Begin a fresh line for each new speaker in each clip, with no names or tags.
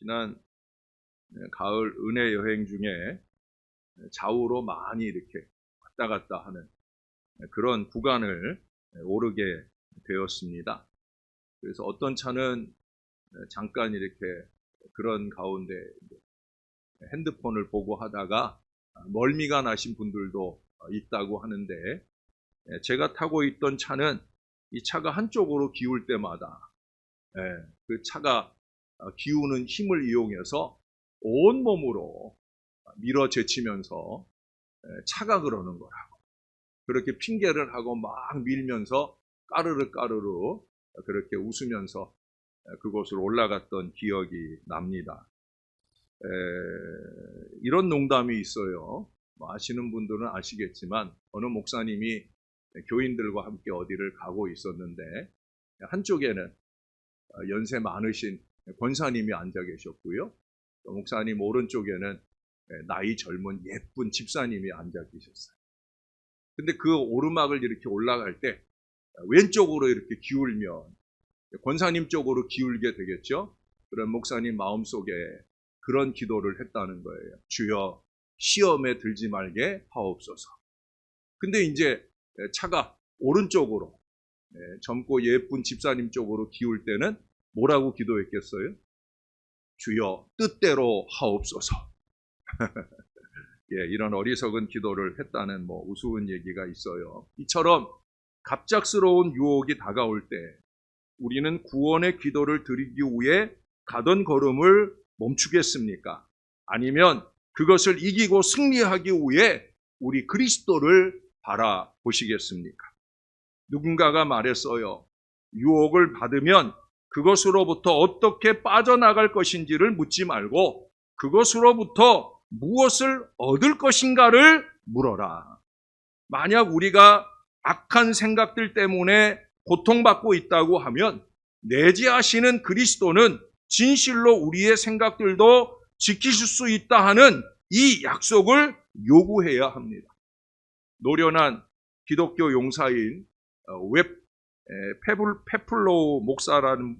지난 가을 은혜 여행 중에 좌우로 많이 이렇게 왔다 갔다 하는 그런 구간을 오르게 되었습니다. 그래서 어떤 차는 잠깐 이렇게 그런 가운데 핸드폰을 보고 하다가 멀미가 나신 분들도 있다고 하는데, 제가 타고 있던 차는 이 차가 한쪽으로 기울 때마다 그 차가 기우는 힘을 이용해서 온몸으로 밀어 제치면서 차가 그러는 거라고 그렇게 핑계를 하고 막 밀면서 까르르 그렇게 웃으면서 그곳으로 올라갔던 기억이 납니다. 이런 농담이 있어요. 아시는 분들은 아시겠지만 어느 목사님이 교인들과 함께 어디를 가고 있었는데 한쪽에는 연세 많으신 권사님이 앉아 계셨고요. 목사님 오른쪽에는 나이 젊은 예쁜 집사님이 앉아 계셨어요. 근데 그 오르막을 이렇게 올라갈 때 왼쪽으로 이렇게 기울면 권사님 쪽으로 기울게 되겠죠. 그런 목사님 마음속에 그런 기도를 했다는 거예요. 주여, 시험에 들지 말게 하옵소서. 근데 이제 차가 오른쪽으로 젊고 예쁜 집사님 쪽으로 기울 때는 뭐라고 기도했겠어요? 주여, 뜻대로 하옵소서. 이런 어리석은 기도를 했다는 우스운 얘기가 있어요. 이처럼 갑작스러운 유혹이 다가올 때 우리는 구원의 기도를 드리기 위해 가던 걸음을 멈추겠습니까? 아니면 그것을 이기고 승리하기 위해 우리 그리스도를 바라보시겠습니까? 누군가가 말했어요. 유혹을 받으면 그것으로부터 어떻게 빠져나갈 것인지를 묻지 말고 그것으로부터 무엇을 얻을 것인가를 물어라. 만약 우리가 악한 생각들 때문에 고통받고 있다고 하면 내재하시는 그리스도는 진실로 우리의 생각들도 지키실 수 있다 하는 이 약속을 요구해야 합니다. 노련한 기독교 용사인 페플로우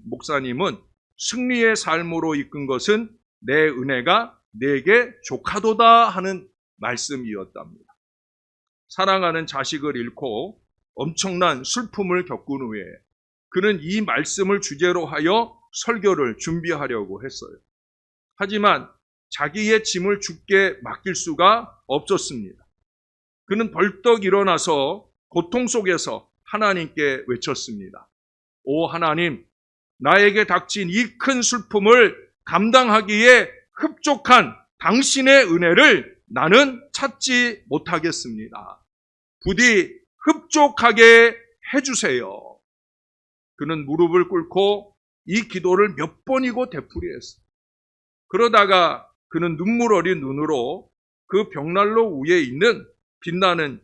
목사님은 승리의 삶으로 이끈 것은 내 은혜가 내게 조카도다 하는 말씀이었답니다. 사랑하는 자식을 잃고 엄청난 슬픔을 겪은 후에 그는 이 말씀을 주제로 하여 설교를 준비하려고 했어요. 하지만 자기의 짐을 주께 맡길 수가 없었습니다. 그는 벌떡 일어나서 고통 속에서 하나님께 외쳤습니다. 오 하나님, 나에게 닥친 이 큰 슬픔을 감당하기에 흡족한 당신의 은혜를 나는 찾지 못하겠습니다. 부디 흡족하게 해주세요. 그는 무릎을 꿇고 이 기도를 몇 번이고 되풀이했어요. 그러다가 그는 눈물 어린 눈으로 그 벽난로 위에 있는 빛나는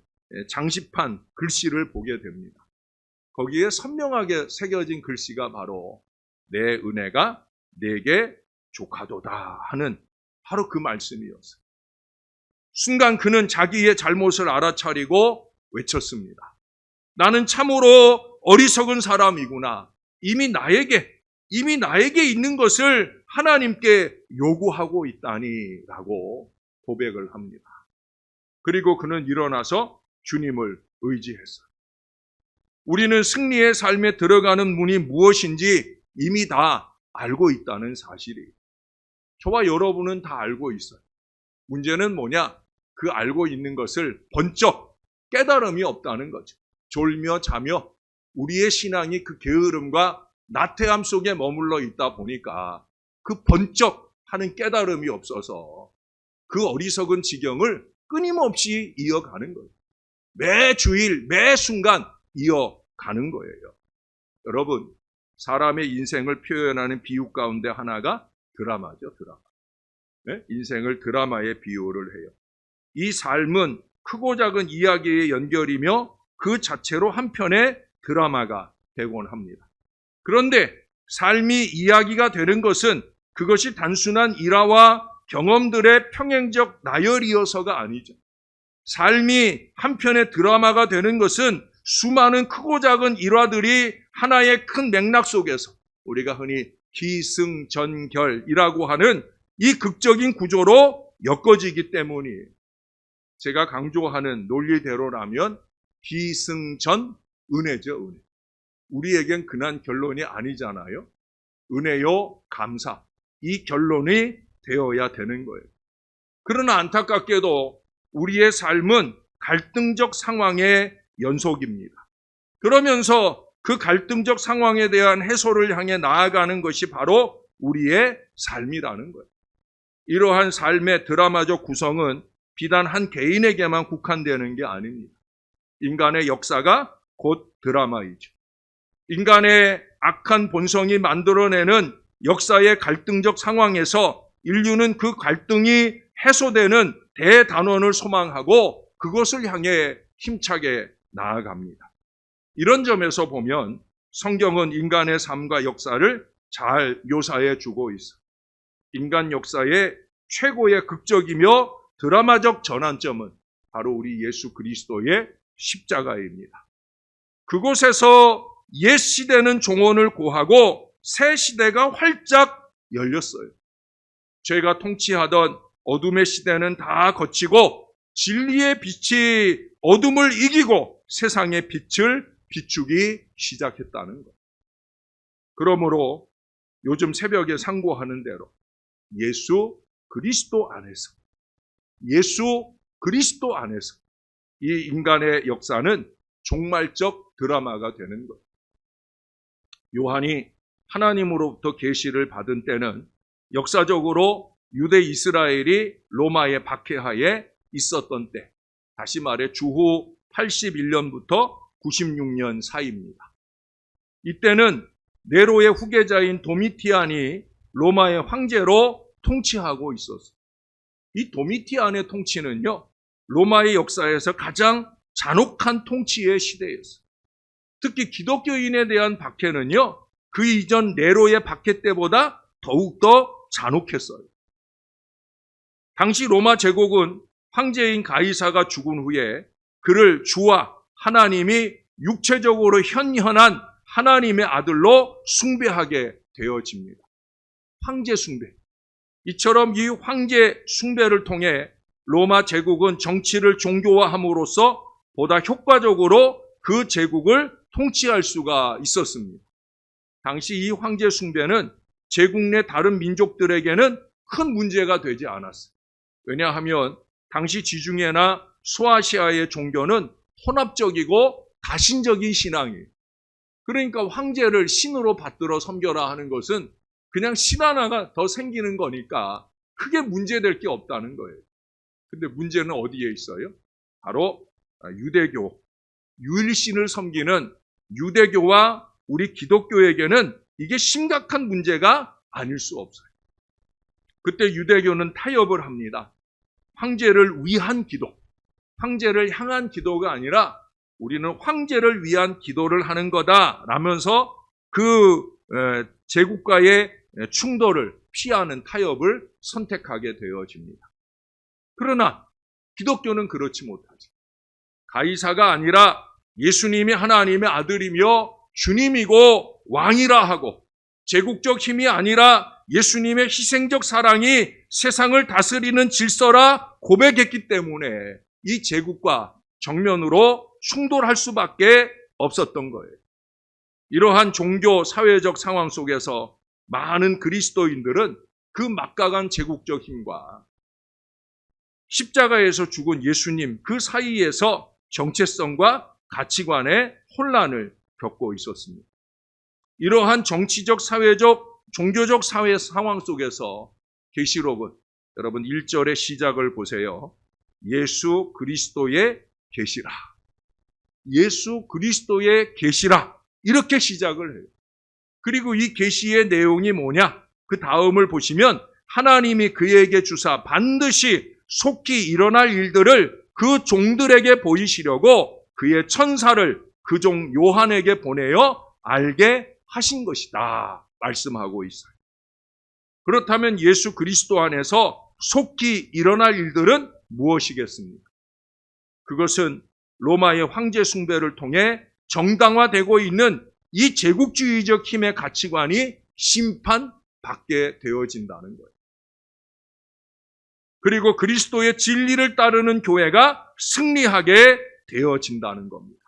장시판 글씨를 보게 됩니다. 거기에 선명하게 새겨진 글씨가 바로 내 은혜가 내게 조카도다 하는 바로 그 말씀이었어요. 순간 그는 자기의 잘못을 알아차리고 외쳤습니다. 나는 참으로 어리석은 사람이구나. 이미 나에게 있는 것을 하나님께 요구하고 있다니 라고 고백을 합니다. 그리고 그는 일어나서 주님을 의지했어요. 우리는 승리의 삶에 들어가는 문이 무엇인지 이미 다 알고 있다는 사실이 저와 여러분은 다 알고 있어요. 문제는 뭐냐? 그 알고 있는 것을 번쩍 깨달음이 없다는 거죠. 졸며 자며 우리의 신앙이 그 게으름과 나태함 속에 머물러 있다 보니까 그 번쩍 하는 깨달음이 없어서 그 어리석은 지경을 끊임없이 이어가는 거예요. 매 주일, 매 순간 이어가는 거예요. 여러분, 사람의 인생을 표현하는 비유 가운데 하나가 드라마죠, 드라마. 인생을 드라마에 비유를 해요. 이 삶은 크고 작은 이야기의 연결이며 그 자체로 한편의 드라마가 되곤 합니다. 그런데 삶이 이야기가 되는 것은 그것이 단순한 일화와 경험들의 평행적 나열이어서가 아니죠. 삶이 한편의 드라마가 되는 것은 수많은 크고 작은 일화들이 하나의 큰 맥락 속에서 우리가 흔히 기승전결이라고 하는 이 극적인 구조로 엮어지기 때문이에요. 제가 강조하는 논리대로라면 기승전 은혜죠, 은혜. 우리에겐 근한 결론이 아니잖아요. 은혜요, 감사. 이 결론이 되어야 되는 거예요. 그러나 안타깝게도 우리의 삶은 갈등적 상황의 연속입니다. 그러면서 그 갈등적 상황에 대한 해소를 향해 나아가는 것이 바로 우리의 삶이라는 거예요. 이러한 삶의 드라마적 구성은 비단 한 개인에게만 국한되는 게 아닙니다. 인간의 역사가 곧 드라마이죠. 인간의 악한 본성이 만들어내는 역사의 갈등적 상황에서 인류는 그 갈등이 해소되는 대단원을 소망하고 그것을 향해 힘차게 나아갑니다. 이런 점에서 보면 성경은 인간의 삶과 역사를 잘 묘사해 주고 있어요. 인간 역사의 최고의 극적이며 드라마적 전환점은 바로 우리 예수 그리스도의 십자가입니다. 그곳에서 옛 시대는 종언을 고하고 새 시대가 활짝 열렸어요. 죄가 통치하던 어둠의 시대는 다 거치고 진리의 빛이 어둠을 이기고 세상의 빛을 비추기 시작했다는 것. 그러므로 요즘 새벽에 상고하는 대로 예수 그리스도 안에서 이 인간의 역사는 종말적 드라마가 되는 것. 요한이 하나님으로부터 계시를 받은 때는 역사적으로 유대 이스라엘이 로마의 박해하에 있었던 때, 다시 말해 주후 81년부터 96년 사이입니다. 이때는 네로의 후계자인 도미티안이 로마의 황제로 통치하고 있었어요. 이 도미티안의 통치는요, 로마의 역사에서 가장 잔혹한 통치의 시대였어요. 특히 기독교인에 대한 박해는요, 그 이전 네로의 박해 때보다 더욱더 잔혹했어요. 당시 로마 제국은 황제인 가이사가 죽은 후에 그를 주와 하나님이 육체적으로 현현한 하나님의 아들로 숭배하게 되어집니다. 황제 숭배. 이처럼 이 황제 숭배를 통해 로마 제국은 정치를 종교화함으로써 보다 효과적으로 그 제국을 통치할 수가 있었습니다. 당시 이 황제 숭배는 제국 내 다른 민족들에게는 큰 문제가 되지 않았어요. 왜냐하면 당시 지중해나 소아시아의 종교는 혼합적이고 다신적인 신앙이에요. 그러니까 황제를 신으로 받들어 섬겨라 하는 것은 그냥 신 하나가 더 생기는 거니까 크게 문제될 게 없다는 거예요. 근데 문제는 어디에 있어요? 바로 유대교, 유일신을 섬기는 유대교와 우리 기독교에게는 이게 심각한 문제가 아닐 수 없어요. 그때 유대교는 타협을 합니다. 황제를 위한 기도, 황제를 향한 기도가 아니라 우리는 황제를 위한 기도를 하는 거다라면서 그 제국과의 충돌을 피하는 타협을 선택하게 되어집니다. 그러나 기독교는 그렇지 못하죠. 가이사가 아니라 예수님이 하나님의 아들이며 주님이고 왕이라 하고 제국적 힘이 아니라 예수님의 희생적 사랑이 세상을 다스리는 질서라 고백했기 때문에 이 제국과 정면으로 충돌할 수밖에 없었던 거예요. 이러한 종교 사회적 상황 속에서 많은 그리스도인들은 그 막강한 제국적 힘과 십자가에서 죽은 예수님 그 사이에서 정체성과 가치관의 혼란을 겪고 있었습니다. 이러한 정치적, 사회적, 종교적 사회 상황 속에서 계시록은 여러분 1절의 시작을 보세요. 예수 그리스도의 계시라. 예수 그리스도의 계시라. 이렇게 시작을 해요. 그리고 이 계시의 내용이 뭐냐? 그 다음을 보시면 하나님이 그에게 주사 반드시 속히 일어날 일들을 그 종들에게 보이시려고 그의 천사를 그 종 요한에게 보내어 알게 하신 것이다. 말씀하고 있어요. 그렇다면 예수 그리스도 안에서 속히 일어날 일들은 무엇이겠습니까? 그것은 로마의 황제 숭배를 통해 정당화되고 있는 이 제국주의적 힘의 가치관이 심판받게 되어진다는 거예요. 그리고 그리스도의 진리를 따르는 교회가 승리하게 되어진다는 겁니다.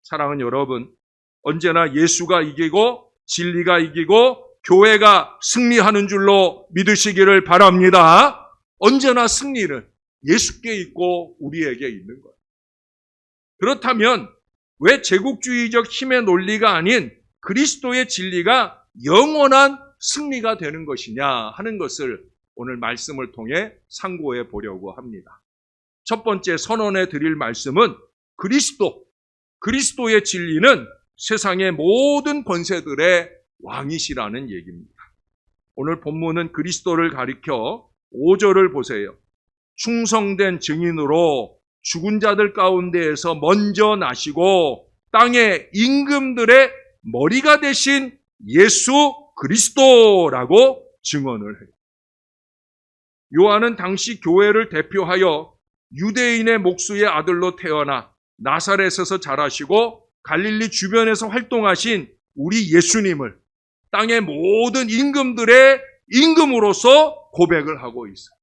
사랑하는 여러분, 언제나 예수가 이기고 진리가 이기고 교회가 승리하는 줄로 믿으시기를 바랍니다. 언제나 승리는 예수께 있고 우리에게 있는 거예요. 그렇다면 왜 제국주의적 힘의 논리가 아닌 그리스도의 진리가 영원한 승리가 되는 것이냐 하는 것을 오늘 말씀을 통해 상고해 보려고 합니다. 첫 번째 선언해 드릴 말씀은 그리스도의 진리는 세상의 모든 권세들의 왕이시라는 얘기입니다. 오늘 본문은 그리스도를 가리켜 5절을 보세요. 충성된 증인으로 죽은 자들 가운데에서 먼저 나시고 땅의 임금들의 머리가 되신 예수 그리스도라고 증언을 해요. 요한은 당시 교회를 대표하여 유대인의 목수의 아들로 태어나 나사렛에서 자라시고 갈릴리 주변에서 활동하신 우리 예수님을 땅의 모든 임금들의 임금으로서 고백을 하고 있어요.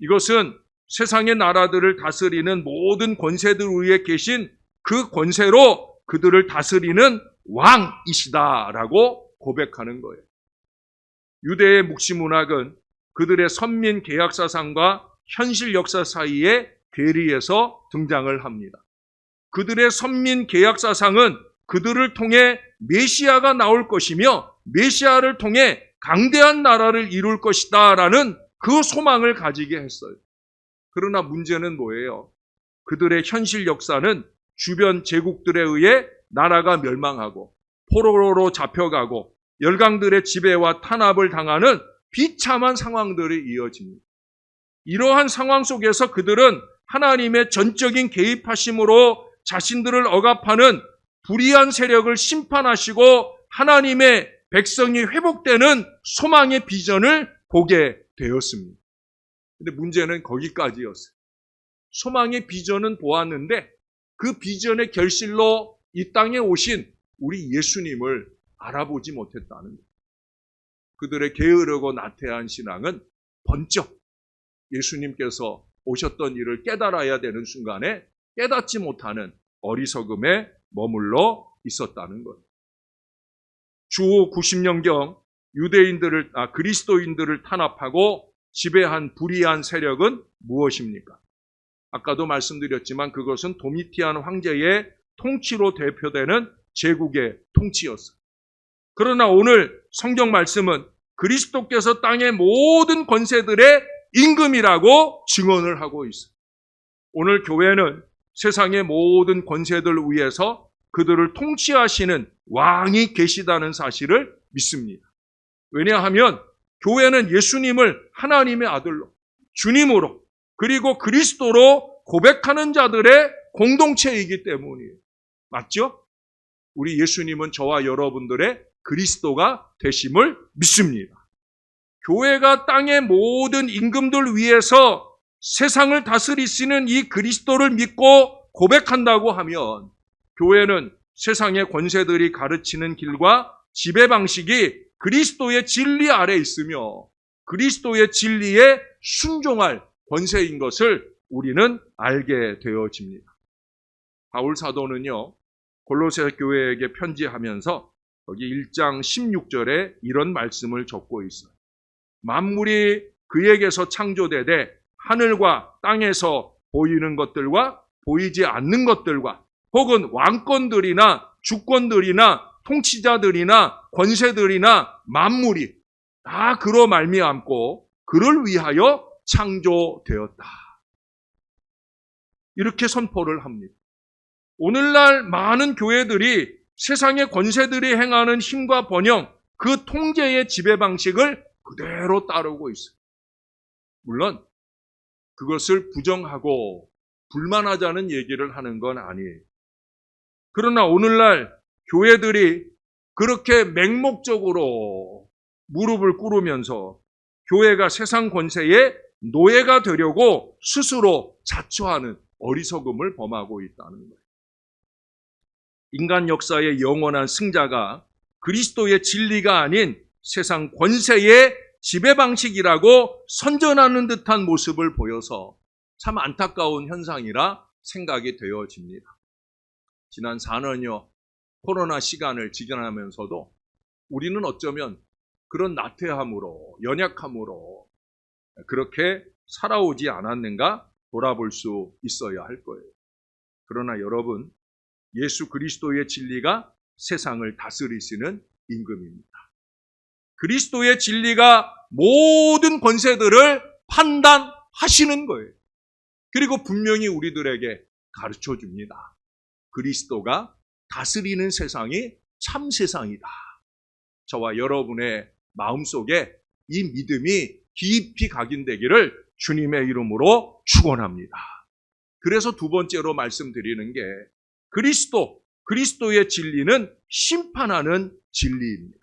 이것은 세상의 나라들을 다스리는 모든 권세들 위에 계신 그 권세로 그들을 다스리는 왕이시다라고 고백하는 거예요. 유대의 묵시문학은 그들의 선민 계약사상과 현실 역사 사이에 괴리해서 등장을 합니다. 그들의 선민 계약사상은 그들을 통해 메시아가 나올 것이며 메시아를 통해 강대한 나라를 이룰 것이다 라는 그 소망을 가지게 했어요. 그러나 문제는 뭐예요? 그들의 현실 역사는 주변 제국들에 의해 나라가 멸망하고 포로로 잡혀가고 열강들의 지배와 탄압을 당하는 비참한 상황들이 이어집니다. 이러한 상황 속에서 그들은 하나님의 전적인 개입하심으로 자신들을 억압하는 불의한 세력을 심판하시고 하나님의 백성이 회복되는 소망의 비전을 보게 되었습니다. 근데 문제는 거기까지였어요. 소망의 비전은 보았는데 그 비전의 결실로 이 땅에 오신 우리 예수님을 알아보지 못했다는 거예요. 그들의 게으르고 나태한 신앙은 번쩍 예수님께서 오셨던 일을 깨달아야 되는 순간에 깨닫지 못하는 어리석음에 머물러 있었다는 거예요. 주후 90년경 그리스도인들을 탄압하고 지배한 불의한 세력은 무엇입니까? 아까도 말씀드렸지만 그것은 도미티안 황제의 통치로 대표되는 제국의 통치였어요. 그러나 오늘 성경 말씀은 그리스도께서 땅의 모든 권세들의 임금이라고 증언을 하고 있어요. 오늘 교회는 세상의 모든 권세들 위에서 그들을 통치하시는 왕이 계시다는 사실을 믿습니다. 왜냐하면 교회는 예수님을 하나님의 아들로, 주님으로, 그리고 그리스도로 고백하는 자들의 공동체이기 때문이에요. 맞죠? 우리 예수님은 저와 여러분들의 그리스도가 되심을 믿습니다. 교회가 땅의 모든 임금들 위에서 세상을 다스리시는 이 그리스도를 믿고 고백한다고 하면 교회는 세상의 권세들이 가르치는 길과 지배 방식이 그리스도의 진리 아래 있으며 그리스도의 진리에 순종할 권세인 것을 우리는 알게 되어집니다. 바울 사도는요, 골로새 교회에게 편지하면서 여기 1장 16절에 이런 말씀을 적고 있어요. 만물이 그에게서 창조되되 하늘과 땅에서 보이는 것들과 보이지 않는 것들과 혹은 왕권들이나 주권들이나 통치자들이나 권세들이나 만물이 다 그로 말미암고 그를 위하여 창조되었다. 이렇게 선포를 합니다. 오늘날 많은 교회들이 세상의 권세들이 행하는 힘과 번영, 그 통제의 지배 방식을 그대로 따르고 있어요. 물론 그것을 부정하고 불만하자는 얘기를 하는 건 아니에요. 그러나 오늘날 교회들이 그렇게 맹목적으로 무릎을 꿇으면서 교회가 세상 권세의 노예가 되려고 스스로 자처하는 어리석음을 범하고 있다는 거예요. 인간 역사의 영원한 승자가 그리스도의 진리가 아닌 세상 권세의 지배 방식이라고 선전하는 듯한 모습을 보여서 참 안타까운 현상이라 생각이 되어집니다. 지난 4년여 코로나 시간을 지나면서도 우리는 어쩌면 그런 나태함으로, 연약함으로 그렇게 살아오지 않았는가 돌아볼 수 있어야 할 거예요. 그러나 여러분, 예수 그리스도의 진리가 세상을 다스리시는 임금입니다. 그리스도의 진리가 모든 권세들을 판단하시는 거예요. 그리고 분명히 우리들에게 가르쳐 줍니다. 그리스도가 다스리는 세상이 참 세상이다. 저와 여러분의 마음속에 이 믿음이 깊이 각인되기를 주님의 이름으로 축원합니다. 그래서 두 번째로 말씀드리는 게 그리스도의 진리는 심판하는 진리입니다.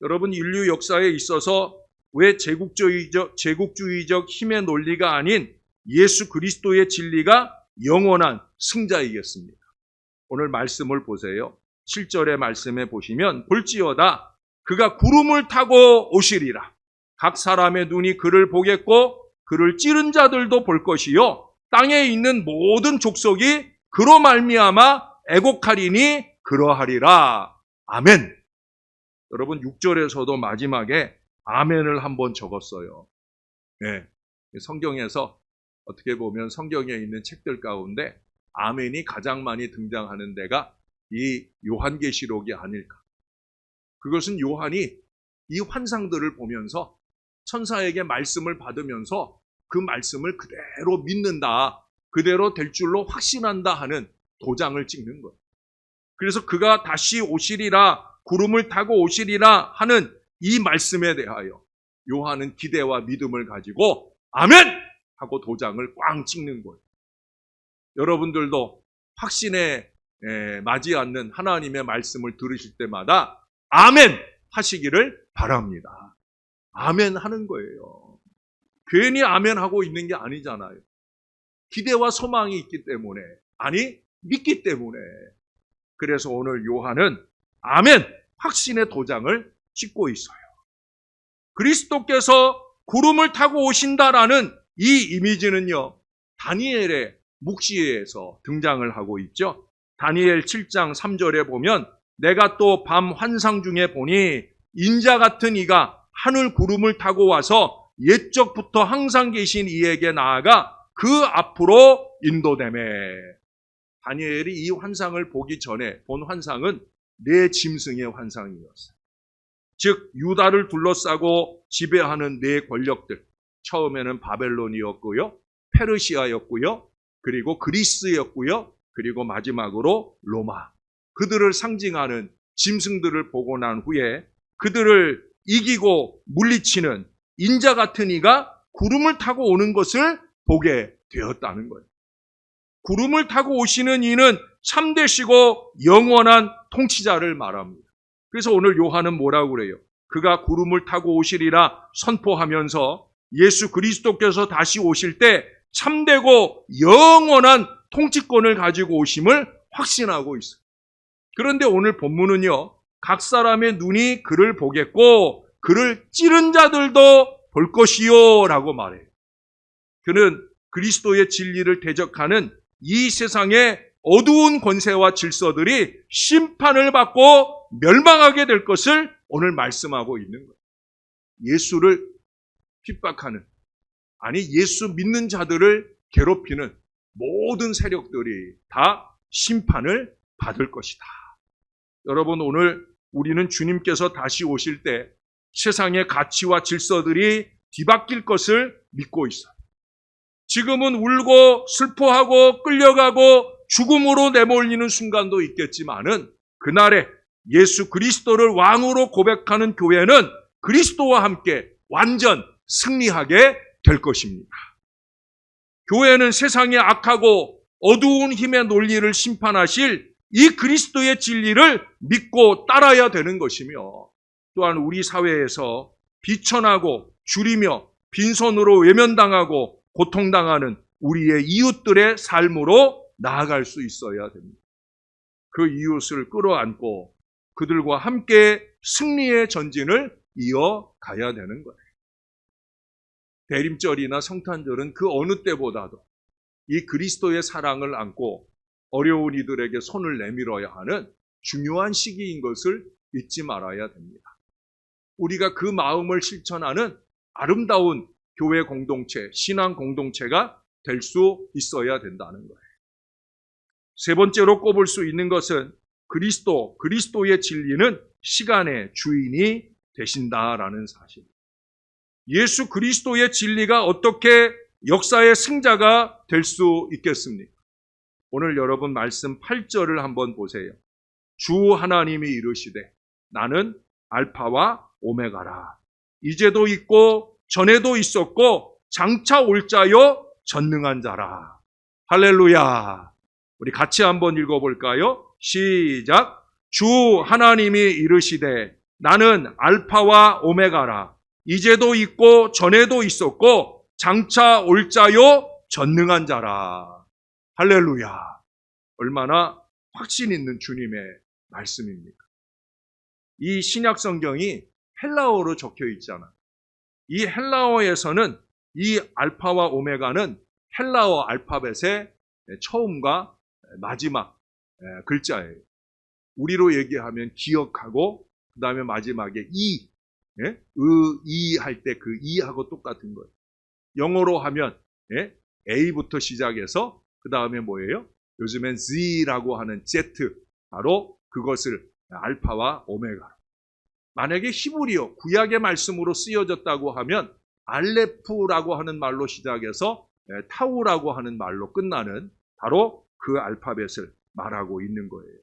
여러분, 인류 역사에 있어서 왜 제국주의적 힘의 논리가 아닌 예수 그리스도의 진리가 영원한 승자이겠습니까? 오늘 말씀을 보세요. 7절의 말씀에 보시면 볼지어다 그가 구름을 타고 오시리라. 각 사람의 눈이 그를 보겠고 그를 찌른 자들도 볼 것이요 땅에 있는 모든 족속이 그로 말미암아 애곡하리니 그러하리라. 아멘. 여러분, 6절에서도 마지막에 아멘을 한번 적었어요. 네. 성경에서 어떻게 보면 성경에 있는 책들 가운데 아멘이 가장 많이 등장하는 데가 이 요한계시록이 아닐까. 그것은 요한이 이 환상들을 보면서 천사에게 말씀을 받으면서 그 말씀을 그대로 믿는다, 그대로 될 줄로 확신한다 하는 도장을 찍는 거예요. 그래서 그가 다시 오시리라, 구름을 타고 오시리라 하는 이 말씀에 대하여 요한은 기대와 믿음을 가지고 아멘! 하고 도장을 꽝 찍는 거예요. 여러분들도 확신에 맞지 않는 하나님의 말씀을 들으실 때마다 아멘! 하시기를 바랍니다. 아멘 하는 거예요. 괜히 아멘 하고 있는 게 아니잖아요. 기대와 소망이 있기 때문에, 아니 믿기 때문에. 그래서 오늘 요한은 아멘! 확신의 도장을 찍고 있어요. 그리스도께서 구름을 타고 오신다라는 이 이미지는요, 다니엘의 묵시에서 등장을 하고 있죠. 다니엘 7장 3절에 보면 내가 또 밤 환상 중에 보니 인자 같은 이가 하늘 구름을 타고 와서 옛적부터 항상 계신 이에게 나아가 그 앞으로 인도되매. 다니엘이 이 환상을 보기 전에 본 환상은 네 짐승의 환상이었어요. 즉 유다를 둘러싸고 지배하는 네 권력들, 처음에는 바벨론이었고요, 페르시아였고요, 그리고 그리스였고요, 그리고 마지막으로 로마. 그들을 상징하는 짐승들을 보고 난 후에 그들을 이기고 물리치는 인자 같은 이가 구름을 타고 오는 것을 보게 되었다는 거예요. 구름을 타고 오시는 이는 참되시고 영원한 통치자를 말합니다. 그래서 오늘 요한은 뭐라고 그래요? 그가 구름을 타고 오시리라 선포하면서 예수 그리스도께서 다시 오실 때 참되고 영원한 통치권을 가지고 오심을 확신하고 있어요. 그런데 오늘 본문은요, 각 사람의 눈이 그를 보겠고 그를 찌른 자들도 볼 것이요 라고 말해요. 그는 그리스도의 진리를 대적하는 이 세상의 어두운 권세와 질서들이 심판을 받고 멸망하게 될 것을 오늘 말씀하고 있는 거예요. 예수를 핍박하는, 아니 예수 믿는 자들을 괴롭히는 모든 세력들이 다 심판을 받을 것이다. 여러분, 오늘 우리는 주님께서 다시 오실 때 세상의 가치와 질서들이 뒤바뀔 것을 믿고 있어요. 지금은 울고 슬퍼하고 끌려가고 죽음으로 내몰리는 순간도 있겠지만은 그날에 예수 그리스도를 왕으로 고백하는 교회는 그리스도와 함께 완전 승리하게 될 것입니다. 교회는 세상의 악하고 어두운 힘의 논리를 심판하실 이 그리스도의 진리를 믿고 따라야 되는 것이며, 또한 우리 사회에서 비천하고 줄이며 빈손으로 외면당하고 고통당하는 우리의 이웃들의 삶으로 나아갈 수 있어야 됩니다. 그 이웃을 끌어안고 그들과 함께 승리의 전진을 이어가야 되는 거예요. 대림절이나 성탄절은 그 어느 때보다도 이 그리스도의 사랑을 안고 어려운 이들에게 손을 내밀어야 하는 중요한 시기인 것을 잊지 말아야 됩니다. 우리가 그 마음을 실천하는 아름다운 교회 공동체, 신앙 공동체가 될 수 있어야 된다는 거예요. 세 번째로 꼽을 수 있는 것은 그리스도의 진리는 시간의 주인이 되신다라는 사실. 예수 그리스도의 진리가 어떻게 역사의 승자가 될 수 있겠습니까? 오늘 여러분 말씀 8절을 한번 보세요. 주 하나님이 이르시되 나는 알파와 오메가라. 이제도 있고 전에도 있었고 장차 올 자요 전능한 자라. 할렐루야. 우리 같이 한번 읽어볼까요? 시작. 주 하나님이 이르시되 나는 알파와 오메가라. 이제도 있고 전에도 있었고 장차 올 자요 전능한 자라. 할렐루야. 얼마나 확신 있는 주님의 말씀입니까? 이 신약 성경이 헬라어로 적혀 있잖아. 이 헬라어에서는 이 알파와 오메가는 헬라어 알파벳의 처음과 마지막 글자예요. 우리로 얘기하면 기억하고 그 다음에 마지막에 이, 이 할 때 그 이하고 똑같은 거예요. 영어로 하면 A부터 시작해서 그 다음에 뭐예요? 요즘엔 Z라고 하는 Z, 바로 그것을 알파와 오메가. 만약에 히브리어, 구약의 말씀으로 쓰여졌다고 하면 알레프라고 하는 말로 시작해서 타우라고 하는 말로 끝나는 바로 그 알파벳을 말하고 있는 거예요.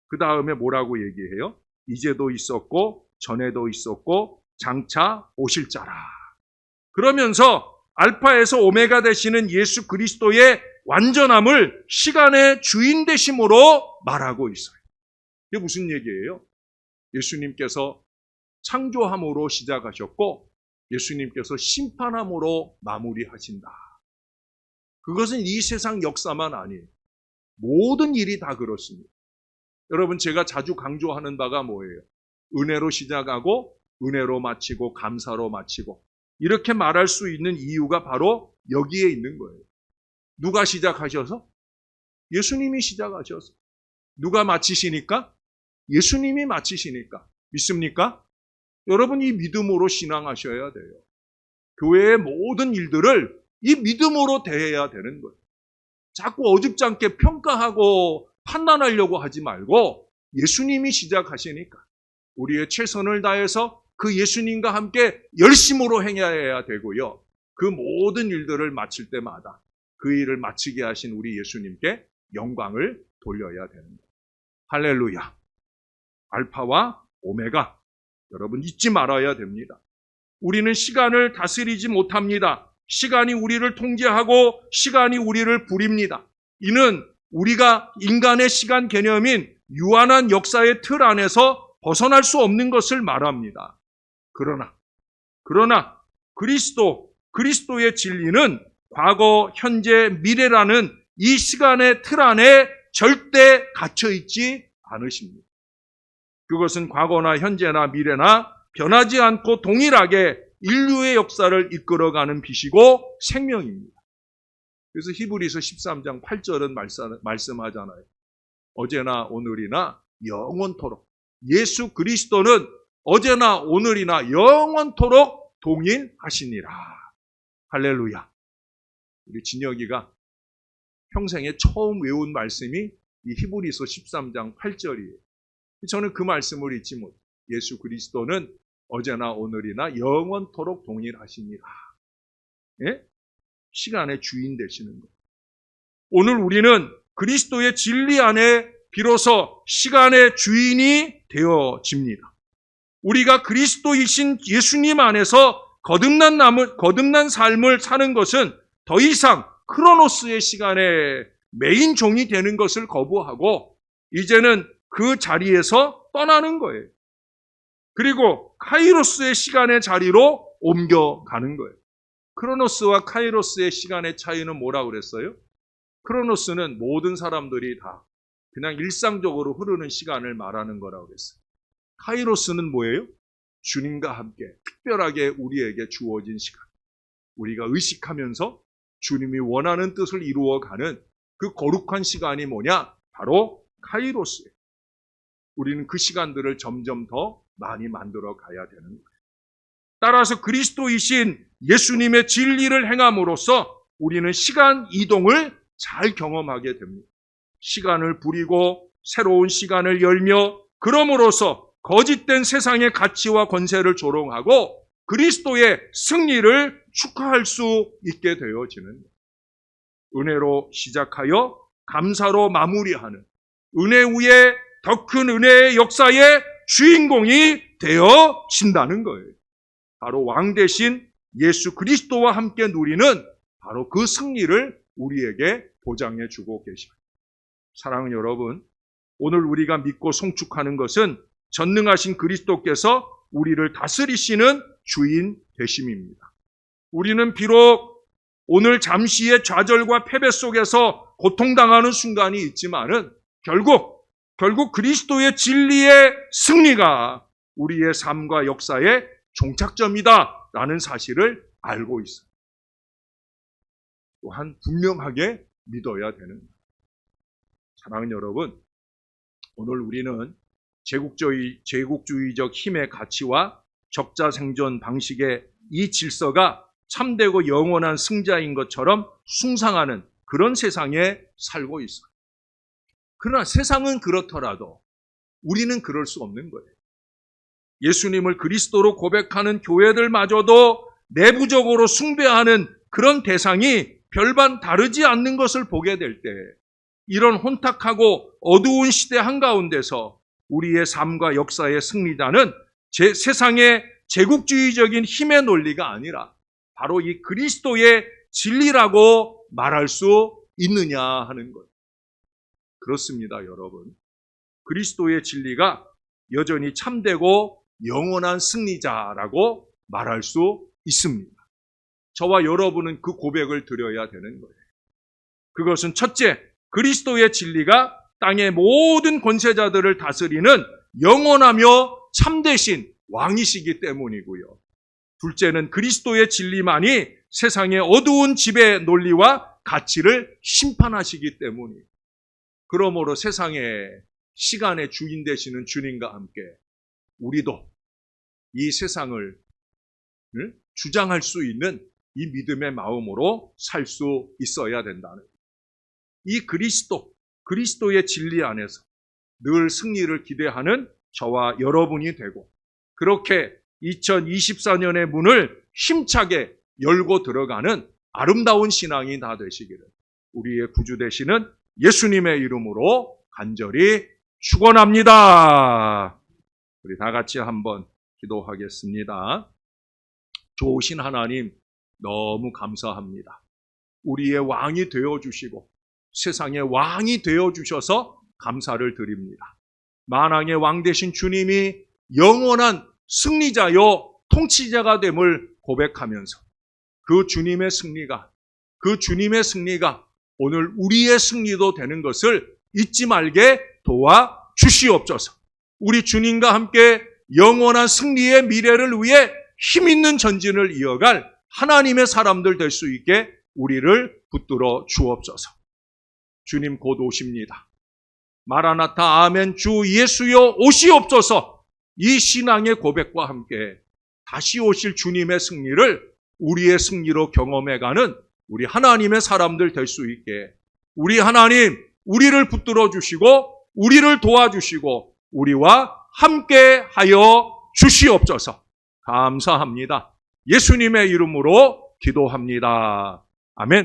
그 다음에 뭐라고 얘기해요? 이제도 있었고 전에도 있었고 장차 오실 자라. 그러면서 알파에서 오메가 되시는 예수 그리스도의 완전함을 시간의 주인 되심으로 말하고 있어요. 이게 무슨 얘기예요? 예수님께서 창조함으로 시작하셨고 예수님께서 심판함으로 마무리하신다. 그것은 이 세상 역사만 아니에요. 모든 일이 다 그렇습니다. 여러분, 제가 자주 강조하는 바가 뭐예요? 은혜로 시작하고 은혜로 마치고 감사로 마치고 이렇게 말할 수 있는 이유가 바로 여기에 있는 거예요. 누가 시작하셔서? 예수님이 시작하셔서. 누가 마치시니까? 예수님이 마치시니까. 믿습니까? 여러분, 이 믿음으로 신앙하셔야 돼요. 교회의 모든 일들을 이 믿음으로 대해야 되는 거예요. 자꾸 어줍지 않게 평가하고 판단하려고 하지 말고 예수님이 시작하시니까 우리의 최선을 다해서 그 예수님과 함께 열심으로 행해야 되고요. 그 모든 일들을 마칠 때마다 그 일을 마치게 하신 우리 예수님께 영광을 돌려야 되는 거예요. 할렐루야. 알파와 오메가. 여러분 잊지 말아야 됩니다. 우리는 시간을 다스리지 못합니다. 시간이 우리를 통제하고 시간이 우리를 부립니다. 이는 우리가 인간의 시간 개념인 유한한 역사의 틀 안에서 벗어날 수 없는 것을 말합니다. 그러나 그리스도의 진리는 과거, 현재, 미래라는 이 시간의 틀 안에 절대 갇혀 있지 않으십니다. 그것은 과거나 현재나 미래나 변하지 않고 동일하게 인류의 역사를 이끌어가는 빛이고 생명입니다. 그래서 히브리서 13장 8절은 말씀하잖아요. 어제나 오늘이나 영원토록 예수 그리스도는 어제나 오늘이나 영원토록 동일하시니라. 할렐루야. 우리 진혁이가 평생에 처음 외운 말씀이 이 히브리서 13장 8절이에요. 저는 그 말씀을 잊지 못해요. 예수 그리스도는 어제나 오늘이나 영원토록 동일하시니라. 예? 시간의 주인 되시는 거예요. 오늘 우리는 그리스도의 진리 안에 비로소 시간의 주인이 되어집니다. 우리가 그리스도이신 예수님 안에서 거듭난 삶을 사는 것은 더 이상 크로노스의 시간에 메인 종이 되는 것을 거부하고 이제는 그 자리에서 떠나는 거예요. 그리고 카이로스의 시간의 자리로 옮겨가는 거예요. 크로노스와 카이로스의 시간의 차이는 뭐라고 그랬어요? 크로노스는 모든 사람들이 다 그냥 일상적으로 흐르는 시간을 말하는 거라고 그랬어요. 카이로스는 뭐예요? 주님과 함께 특별하게 우리에게 주어진 시간. 우리가 의식하면서 주님이 원하는 뜻을 이루어가는 그 거룩한 시간이 뭐냐? 바로 카이로스예요. 우리는 그 시간들을 점점 더 많이 만들어 가야 되는 거예요. 따라서 그리스도이신 예수님의 진리를 행함으로써 우리는 시간 이동을 잘 경험하게 됩니다. 시간을 부리고 새로운 시간을 열며 그럼으로써 거짓된 세상의 가치와 권세를 조롱하고 그리스도의 승리를 축하할 수 있게 되어지는 거예요. 은혜로 시작하여 감사로 마무리하는 은혜 위에 더 큰 은혜의 역사의 주인공이 되어진다는 거예요. 바로 왕 대신 예수 그리스도와 함께 누리는 바로 그 승리를 우리에게 보장해 주고 계십니다. 사랑하는 여러분, 오늘 우리가 믿고 송축하는 것은 전능하신 그리스도께서 우리를 다스리시는 주인 되심입니다. 우리는 비록 오늘 잠시의 좌절과 패배 속에서 고통당하는 순간이 있지만은 결국 그리스도의 진리의 승리가 우리의 삶과 역사의 종착점이다라는 사실을 알고 있어요. 또한 분명하게 믿어야 되는 거예요. 사랑하는 여러분, 오늘 우리는 제국주의적 힘의 가치와 적자생존 방식의 이 질서가 참되고 영원한 승자인 것처럼 숭상하는 그런 세상에 살고 있어요. 그러나 세상은 그렇더라도 우리는 그럴 수 없는 거예요. 예수님을 그리스도로 고백하는 교회들마저도 내부적으로 숭배하는 그런 대상이 별반 다르지 않는 것을 보게 될 때 이런 혼탁하고 어두운 시대 한가운데서 우리의 삶과 역사의 승리자는 세상의 제국주의적인 힘의 논리가 아니라 바로 이 그리스도의 진리라고 말할 수 있느냐 하는 거예요. 그렇습니다, 여러분. 그리스도의 진리가 여전히 참되고 영원한 승리자라고 말할 수 있습니다. 저와 여러분은 그 고백을 드려야 되는 거예요. 그것은 첫째, 그리스도의 진리가 땅의 모든 권세자들을 다스리는 영원하며 참되신 왕이시기 때문이고요. 둘째는 그리스도의 진리만이 세상의 어두운 지배 논리와 가치를 심판하시기 때문이에요. 그러므로 세상의 시간의 주인 되시는 주님과 함께 우리도 이 세상을 주장할 수 있는 이 믿음의 마음으로 살 수 있어야 된다는 거예요. 이 그리스도의 진리 안에서 늘 승리를 기대하는 저와 여러분이 되고 그렇게 2024년의 문을 힘차게 열고 들어가는 아름다운 신앙이 다 되시기를 우리의 구주 되시는 예수님의 이름으로 간절히 축원합니다. 우리 다 같이 한번 기도하겠습니다. 좋으신 하나님 너무 감사합니다. 우리의 왕이 되어주시고 세상의 왕이 되어주셔서 감사를 드립니다. 만왕의 왕 되신 주님이 영원한 승리자요 통치자가 됨을 고백하면서 그 주님의 승리가 오늘 우리의 승리도 되는 것을 잊지 말게 도와주시옵소서. 우리 주님과 함께 영원한 승리의 미래를 위해 힘있는 전진을 이어갈 하나님의 사람들 될 수 있게 우리를 붙들어 주옵소서. 주님 곧 오십니다. 마라나타 아멘 주 예수여 오시옵소서. 이 신앙의 고백과 함께 다시 오실 주님의 승리를 우리의 승리로 경험해가는 우리 하나님의 사람들 될 수 있게 우리 하나님 우리를 붙들어 주시고 우리를 도와주시고 우리와 함께 하여 주시옵소서. 감사합니다. 예수님의 이름으로 기도합니다. 아멘.